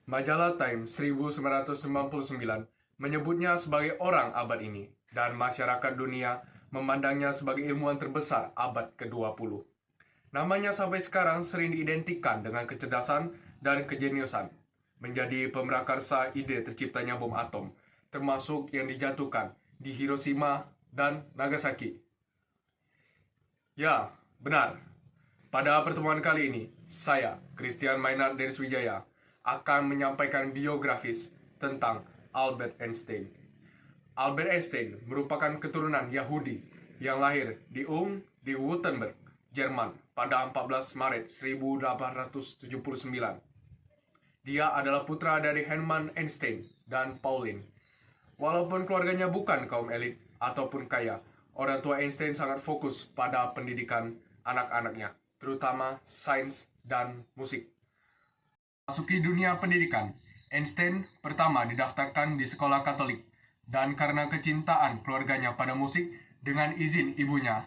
Majalah Time 1999 menyebutnya sebagai orang abad ini, dan masyarakat dunia memandangnya sebagai ilmuwan terbesar abad ke-20. Namanya sampai sekarang sering diidentikan dengan kecerdasan dan kejeniusan, menjadi pemrakarsa ide terciptanya bom atom, termasuk yang dijatuhkan di Hiroshima dan Nagasaki. Ya, benar. Pada pertemuan kali ini, saya, Christian Maynard Dennis Wijaya, akan menyampaikan biografis tentang Albert Einstein. Albert Einstein merupakan keturunan Yahudi yang lahir di di Württemberg, Jerman pada 14 Maret 1879. Dia adalah putra dari Hermann Einstein dan Pauline. Walaupun keluarganya bukan kaum elit ataupun kaya, orang tua Einstein sangat fokus pada pendidikan anak-anaknya, terutama sains dan musik. Masuki dunia pendidikan, Einstein pertama didaftarkan di sekolah Katolik, dan karena kecintaan keluarganya pada musik, dengan izin ibunya,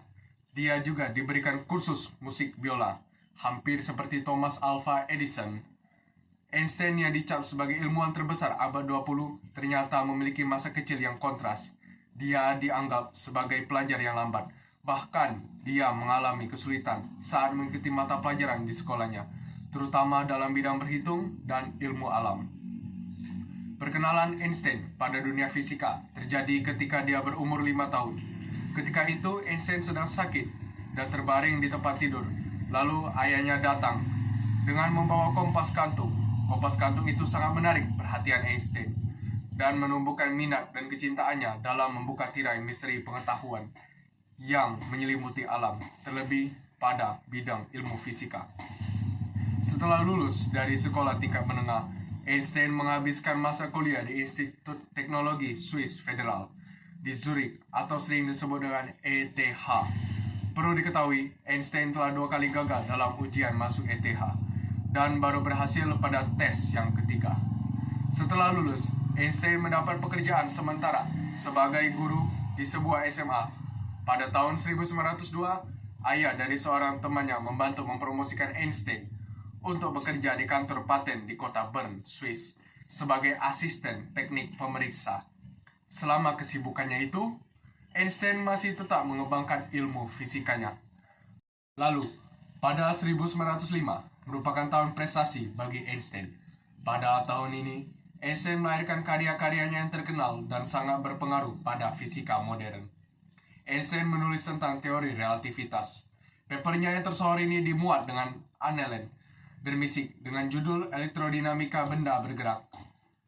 dia juga diberikan kursus musik biola, hampir seperti Thomas Alva Edison. Einstein yang dicap sebagai ilmuwan terbesar abad 20 ternyata memiliki masa kecil yang kontras. Dia dianggap sebagai pelajar yang lambat. Bahkan dia mengalami kesulitan saat mengikuti mata pelajaran di sekolahnya, terutama dalam bidang berhitung dan ilmu alam. Perkenalan Einstein pada dunia fisika terjadi ketika dia berumur 5 tahun. Ketika itu Einstein sedang sakit dan terbaring di tempat tidur. Lalu ayahnya datang dengan membawa kompas kantung. Kompas kantung itu sangat menarik perhatian Einstein dan menumbuhkan minat dan kecintaannya dalam membuka tirai misteri pengetahuan yang menyelimuti alam, terlebih pada bidang ilmu fisika. Setelah lulus dari sekolah tingkat menengah, Einstein menghabiskan masa kuliah di Institut Teknologi Swiss Federal di Zurich atau sering disebut dengan ETH. Perlu diketahui, Einstein telah 2 kali gagal dalam ujian masuk ETH dan baru berhasil pada tes yang ketiga. Setelah lulus, Einstein mendapat pekerjaan sementara sebagai guru di sebuah SMA. Pada tahun 1902, ayah dari seorang temannya membantu mempromosikan Einstein untuk bekerja di kantor paten di kota Bern, Swiss, sebagai asisten teknik pemeriksa. Selama kesibukannya itu, Einstein masih tetap mengembangkan ilmu fisikanya. Lalu, pada 1905, merupakan tahun prestasi bagi Einstein. Pada tahun ini, Einstein melahirkan karya-karyanya yang terkenal dan sangat berpengaruh pada fisika modern. Einstein menulis tentang teori relativitas. Papernya yang tersohor ini dimuat dengan Annalen Dermisik dengan judul Elektrodinamika Benda Bergerak.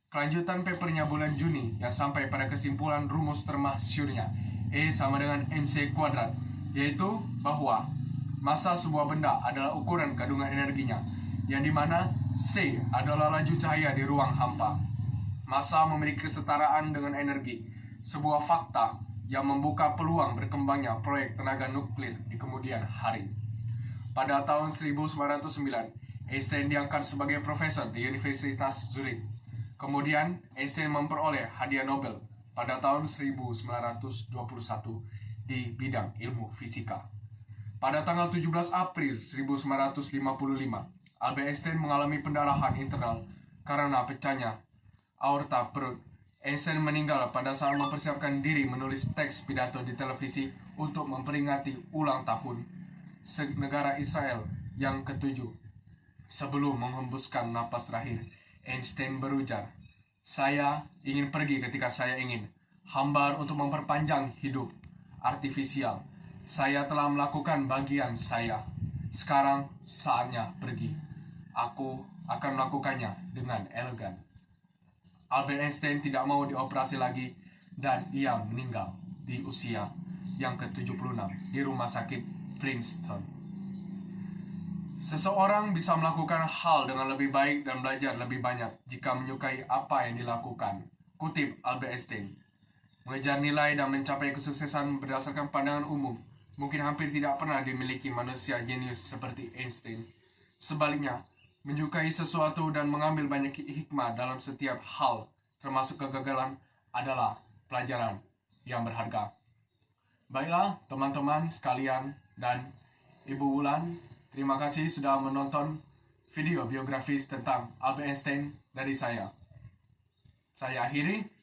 Kelanjutan papernya bulan Juni yang sampai pada kesimpulan rumus termasyhurnya E sama dengan mc kuadrat, yaitu bahwa massa sebuah benda adalah ukuran kandungan energinya, yang dimana C adalah laju cahaya di ruang hampa. Massa memiliki kesetaraan dengan energi, sebuah fakta yang membuka peluang berkembangnya proyek tenaga nuklir di kemudian hari. Pada tahun 1909, Einstein diangkat sebagai profesor di Universitas Zurich. Kemudian, Einstein memperoleh hadiah Nobel pada tahun 1921 di bidang ilmu fisika. Pada tanggal 17 April 1955, Albert Einstein mengalami pendarahan internal karena pecahnya aorta perut. Einstein meninggal pada saat mempersiapkan diri menulis teks pidato di televisi untuk memperingati ulang tahun negara Israel yang ke-7. Sebelum menghembuskan napas terakhir, Einstein berujar, "Saya ingin pergi ketika saya ingin, hambar untuk memperpanjang hidup artifisial. Saya telah melakukan bagian saya. Sekarang saatnya pergi. Aku akan melakukannya dengan elegan." Albert Einstein tidak mau dioperasi lagi dan ia meninggal di usia yang ke-76 di rumah sakit Princeton. Seseorang bisa melakukan hal dengan lebih baik dan belajar lebih banyak jika menyukai apa yang dilakukan. Kutip Albert Einstein. Mengejar nilai dan mencapai kesuksesan berdasarkan pandangan umum mungkin hampir tidak pernah dimiliki manusia jenius seperti Einstein. Sebaliknya, menyukai sesuatu dan mengambil banyak hikmah dalam setiap hal, termasuk kegagalan, adalah pelajaran yang berharga. Baiklah, teman-teman sekalian dan Ibu Wulan, terima kasih sudah menonton video biografis tentang Albert Einstein dari saya. Saya akhiri.